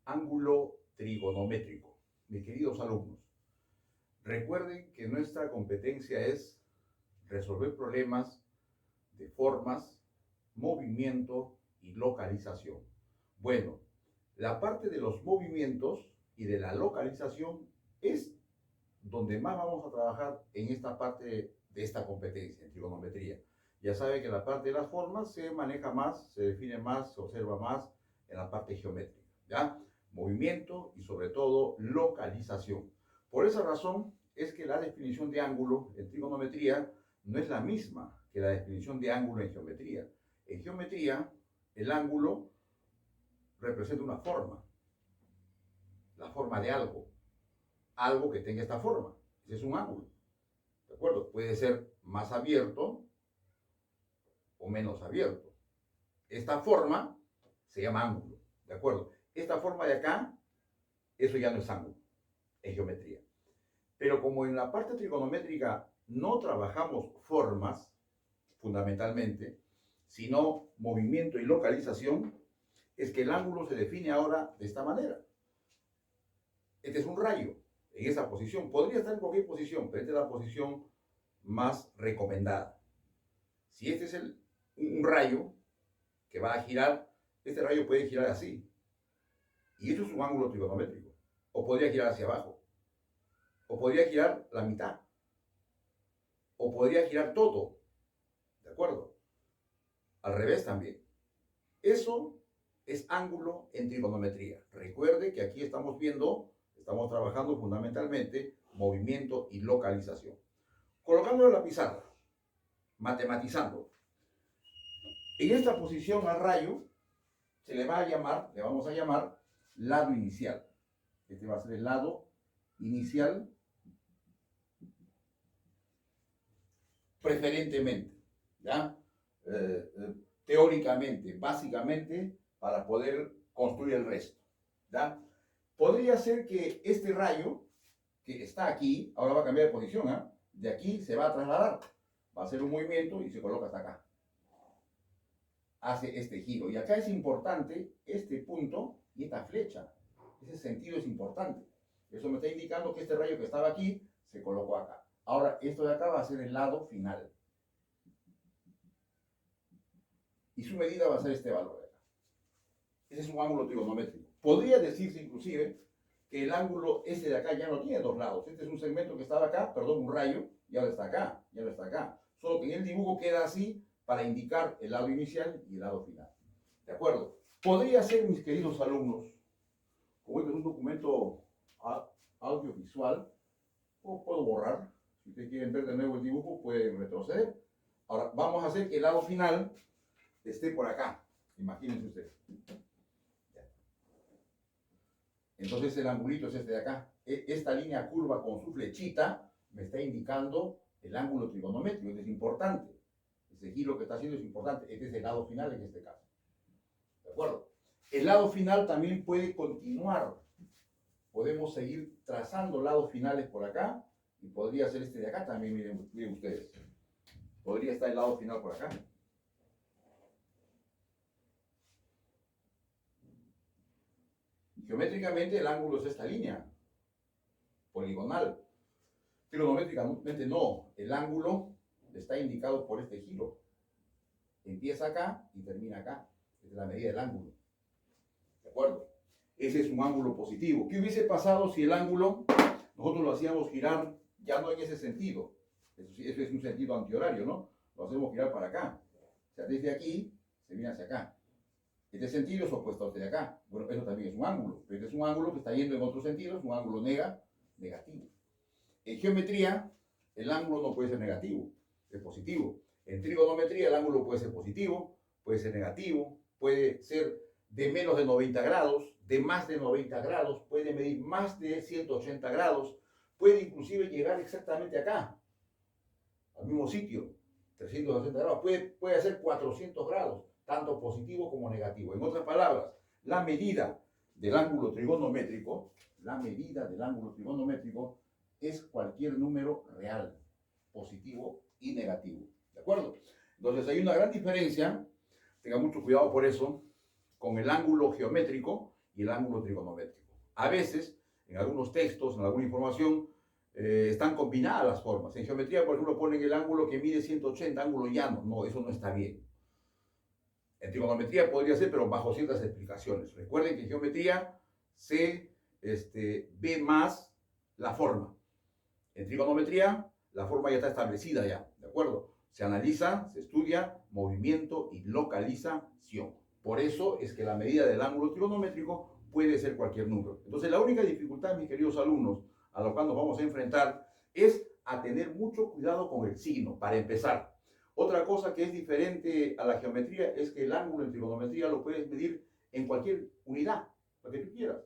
Ángulo trigonométrico. Mis queridos alumnos, recuerden que nuestra competencia es resolver problemas de formas, movimiento y localización. Bueno, la parte de los movimientos y de la localización es donde más vamos a trabajar en esta parte de esta competencia en trigonometría. Ya saben que la parte de las formas se maneja más, se define más, se observa más en la parte geométrica, ¿ya? Movimiento y sobre todo localización. Por esa razón es que la definición de ángulo en trigonometría no es la misma que la definición de ángulo en geometría. En geometría, el ángulo representa una forma, la forma de algo, algo que tenga esta forma. Ese es un ángulo, ¿de acuerdo? Puede ser más abierto o menos abierto. Esta forma se llama ángulo, ¿de acuerdo? Esta forma de acá, eso ya no es ángulo, es geometría. Pero como en la parte trigonométrica no trabajamos formas, fundamentalmente, sino movimiento y localización, es que el ángulo se define ahora de esta manera. Este es un rayo en esa posición. Podría estar en cualquier posición, pero esta es la posición más recomendada. Si este es un rayo que va a girar, este rayo puede girar así. Y eso es un ángulo trigonométrico. O podría girar hacia abajo. O podría girar la mitad. O podría girar todo. ¿De acuerdo? Al revés también. Eso es ángulo en trigonometría. Recuerde que aquí estamos trabajando fundamentalmente movimiento y localización. Colocándolo en la pizarra, matematizando. En esta posición al rayo se le vamos a llamar lado inicial. Este va a ser el lado inicial preferentemente, ¿ya? Teóricamente, básicamente, para poder construir el resto, ¿ya? Podría ser que este rayo, que está aquí, ahora va a cambiar de posición, ¿eh? De aquí se va a trasladar, va a hacer un movimiento y se coloca hasta acá. Hace este giro. Y acá es importante este punto y esta flecha. Ese sentido es importante. Eso me está indicando que este rayo que estaba aquí se colocó acá. Ahora, esto de acá va a ser el lado final. Y su medida va a ser este valor de acá. Ese es un ángulo trigonométrico. Podría decirse inclusive que el ángulo este de acá ya no tiene dos lados. Este es un segmento que estaba acá, perdón, un rayo, y ahora está acá, ya no está acá. Solo que en el dibujo queda así para indicar el lado inicial y el lado final. ¿De acuerdo? Podría ser, mis queridos alumnos, como este es un documento audiovisual, puedo borrar. Si ustedes quieren ver de nuevo el dibujo, pueden retroceder. Ahora, vamos a hacer que el lado final esté por acá. Imagínense ustedes. Entonces el angulito es este de acá. Esta línea curva con su flechita me está indicando el ángulo trigonométrico. Este es importante. Ese giro que está haciendo es importante. Este es el lado final en este caso. ¿De acuerdo? El lado final también puede continuar. Podemos seguir trazando lados finales por acá. Y podría ser este de acá también, miren ustedes. Podría estar el lado final por acá. Geométricamente el ángulo es esta línea, poligonal. Trigonométricamente no, el ángulo está indicado por este giro. Empieza acá y termina acá. Esta es la medida del ángulo. ¿De acuerdo? Ese es un ángulo positivo. ¿Qué hubiese pasado si el ángulo nosotros lo hacíamos girar ya no en ese sentido? Eso es un sentido antihorario, ¿no? Lo hacemos girar para acá. O sea, desde aquí se viene hacia acá. Este sentido es opuesto a este de acá. Bueno, eso también es un ángulo. Pero este es un ángulo que está yendo en otro sentido, es un ángulo negativo. En geometría, el ángulo no puede ser negativo, es positivo. En trigonometría, el ángulo puede ser positivo, puede ser negativo, puede ser de menos de 90 grados, de más de 90 grados, puede medir más de 180 grados, puede inclusive llegar exactamente acá, al mismo sitio, 360 grados, puede hacer 400 grados, tanto positivo como negativo. En otras palabras, la medida del ángulo trigonométrico, es cualquier número real, positivo y negativo. ¿De acuerdo? Entonces hay una gran diferencia, tengan mucho cuidado por eso, con el ángulo geométrico y el ángulo trigonométrico. A veces, en algunos textos, en alguna información, están combinadas las formas. En geometría, por ejemplo, ponen el ángulo que mide 180, ángulo llano. No, eso no está bien. En trigonometría podría ser, pero bajo ciertas explicaciones. Recuerden que en geometría se ve más la forma. En trigonometría, la forma ya está establecida ya, ¿de acuerdo? Se analiza, se estudia movimiento y localización. Por eso es que la medida del ángulo trigonométrico puede ser cualquier número. Entonces, la única dificultad, mis queridos alumnos, a lo cual nos vamos a enfrentar, es a tener mucho cuidado con el signo, para empezar. Otra cosa que es diferente a la geometría es que el ángulo en trigonometría lo puedes medir en cualquier unidad, lo que tú quieras.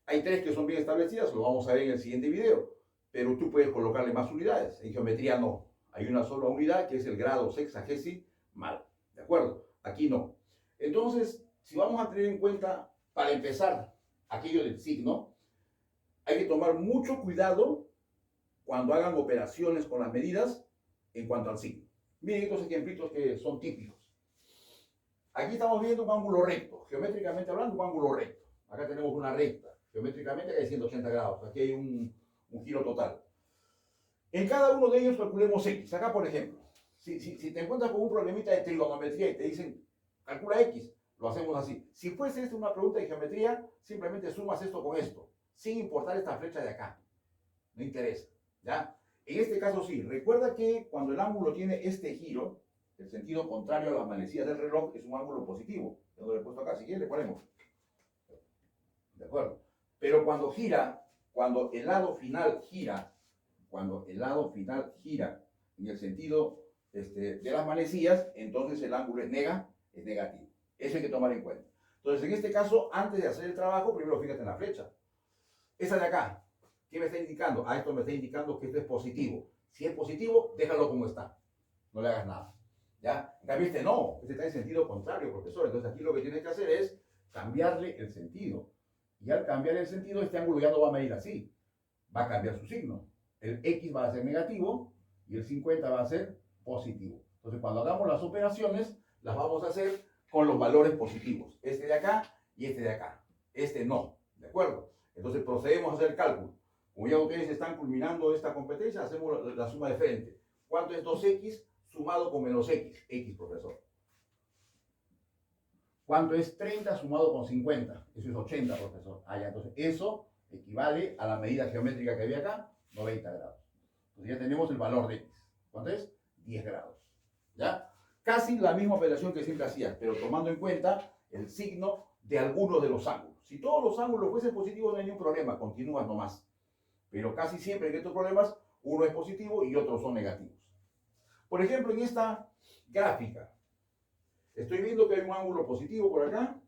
Hay tres que son bien establecidas, lo vamos a ver en el siguiente video, pero tú puedes colocarle más unidades. En geometría no. Hay una sola unidad que es el grado sexagesimal. ¿De acuerdo? Aquí no. Entonces, si vamos a tener en cuenta, para empezar, aquello del signo, hay que tomar mucho cuidado cuando hagan operaciones con las medidas en cuanto al signo. Miren estos ejemplitos que son típicos. Aquí estamos viendo un ángulo recto, geométricamente hablando, un ángulo recto. Acá tenemos una recta, geométricamente hay 180 grados, aquí hay un giro total. En cada uno de ellos calculemos X. Acá, por ejemplo, si te encuentras con un problemita de trigonometría y te dicen, calcula X, lo hacemos así. Si fuese esta una pregunta de geometría, simplemente sumas esto con esto, sin importar esta flecha de acá. No interesa, ¿ya? En este caso sí, recuerda que cuando el ángulo tiene este giro, el sentido contrario a las manecillas del reloj, es un ángulo positivo. Yo lo he puesto acá, si quieren le ponemos. ¿De acuerdo? Pero cuando gira, cuando el lado final gira en el sentido de las manecillas, entonces el ángulo es negativo. Eso hay que tomar en cuenta. Entonces, en este caso, antes de hacer el trabajo, primero fíjate en la flecha. Esa de acá, ¿qué me está indicando? Esto me está indicando que esto es positivo. Si es positivo, déjalo como está. No le hagas nada. ¿Ya? En cambio, no. Este está en sentido contrario, profesor. Entonces, aquí lo que tienes que hacer es cambiarle el sentido. Y al cambiar el sentido, este ángulo ya no va a medir así. Va a cambiar su signo. El X va a ser negativo y el 50 va a ser positivo. Entonces, cuando hagamos las operaciones, las vamos a hacer con los valores positivos. Este de acá y este de acá. Este no. ¿De acuerdo? Entonces, procedemos a hacer el cálculo. Como ya ustedes están culminando esta competencia, hacemos la suma de frente. ¿Cuánto es 2X sumado con menos X? X, profesor. ¿Cuánto es 30 sumado con 50? Eso es 80, profesor. Ya, entonces eso equivale a la medida geométrica que había acá, 90 grados. Entonces ya tenemos el valor de X. ¿Cuánto es? 10 grados. ¿Ya? Casi la misma operación que siempre hacías, pero tomando en cuenta el signo de algunos de los ángulos. Si todos los ángulos fuesen positivos, no hay ningún problema, continúas nomás. Pero casi siempre en estos problemas, uno es positivo y otros son negativos. Por ejemplo, en esta gráfica, estoy viendo que hay un ángulo positivo por acá,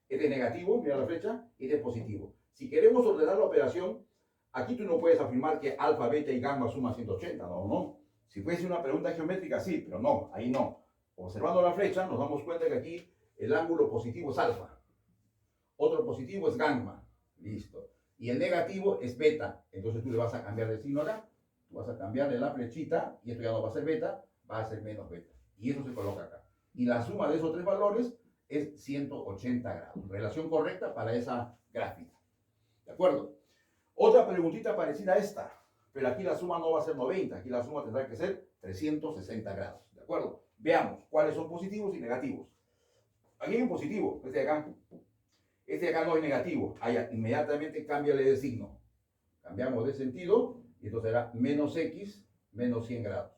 este es negativo, mira la flecha, este es positivo. Si queremos ordenar la operación, aquí tú no puedes afirmar que alfa, beta y gamma suman 180, no. Si fuese una pregunta geométrica, sí, pero no, ahí no. Observando la flecha, nos damos cuenta que aquí el ángulo positivo es alfa. Otro positivo es gamma. Listo. Y el negativo es beta. Entonces tú le vas a cambiar de signo acá. Tú vas a cambiarle la flechita y esto ya no va a ser beta, va a ser menos beta. Y eso se coloca acá. Y la suma de esos tres valores es 180 grados. Relación correcta para esa gráfica. ¿De acuerdo? Otra preguntita parecida a esta. Pero aquí la suma no va a ser 90. Aquí la suma tendrá que ser 360 grados. ¿De acuerdo? Veamos cuáles son positivos y negativos. Aquí hay un positivo, este de acá. Este de acá no es negativo. Inmediatamente cámbiale de signo. Cambiamos de sentido y esto será menos X menos 100 grados.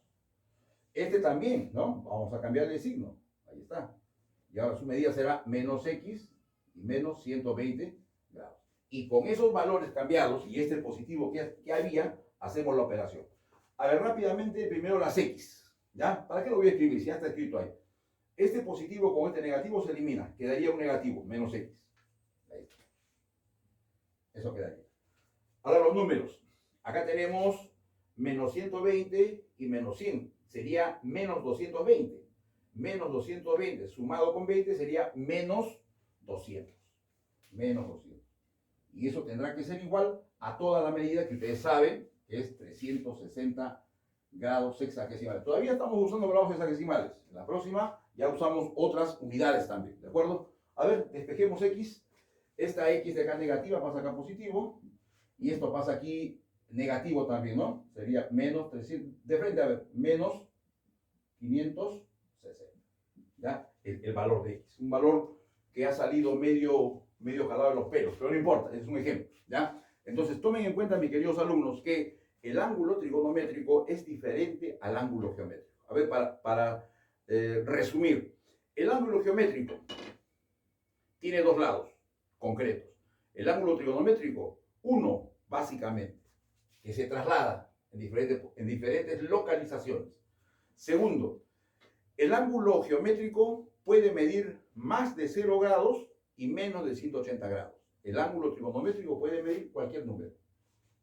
Este también, ¿no? Vamos a cambiarle de signo. Ahí está. Y ahora su medida será menos X y menos 120 grados. Y con esos valores cambiados y este positivo que había, hacemos la operación. A ver, rápidamente, primero las X. ¿Ya? ¿Para qué lo voy a escribir? Si ya está escrito ahí. Este positivo con este negativo se elimina. Quedaría un negativo, menos X. Ahí está. Eso quedaría. Ahora los números. Acá tenemos menos 120 y menos 100. Sería menos 220. Menos 220 sumado con 20 sería menos 200. Menos 200. Y eso tendrá que ser igual a toda la medida que ustedes saben, que es 360 grados sexagesimales. Todavía estamos usando grados sexagesimales. En la próxima ya usamos otras unidades también, ¿de acuerdo? A ver, despejemos X. Esta X de acá negativa pasa acá positivo. Y esto pasa aquí negativo también, ¿no? Sería menos 300, de frente, a ver, menos 560. ¿Ya? El valor de X. Un valor que ha salido medio jalado de los pelos, pero no importa, es un ejemplo. ¿Ya? Entonces, tomen en cuenta, mis queridos alumnos, que el ángulo trigonométrico es diferente al ángulo geométrico. A ver, para resumir, el ángulo geométrico tiene dos lados concretos. El ángulo trigonométrico, uno, básicamente, que se traslada en diferentes localizaciones. Segundo, el ángulo geométrico puede medir más de 0 grados y menos de 180 grados. El ángulo trigonométrico puede medir cualquier número.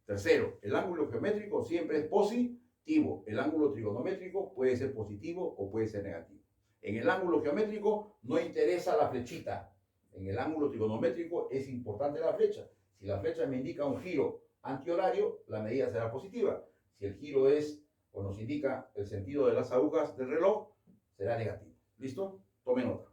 Tercero, el ángulo geométrico siempre es positivo. El ángulo trigonométrico puede ser positivo o puede ser negativo. En el ángulo geométrico no interesa la flechita. En el ángulo trigonométrico es importante la flecha. Si la flecha me indica un giro antihorario, la medida será positiva. Si el giro es o nos indica el sentido de las agujas del reloj, será negativo. ¿Listo? Tomen nota.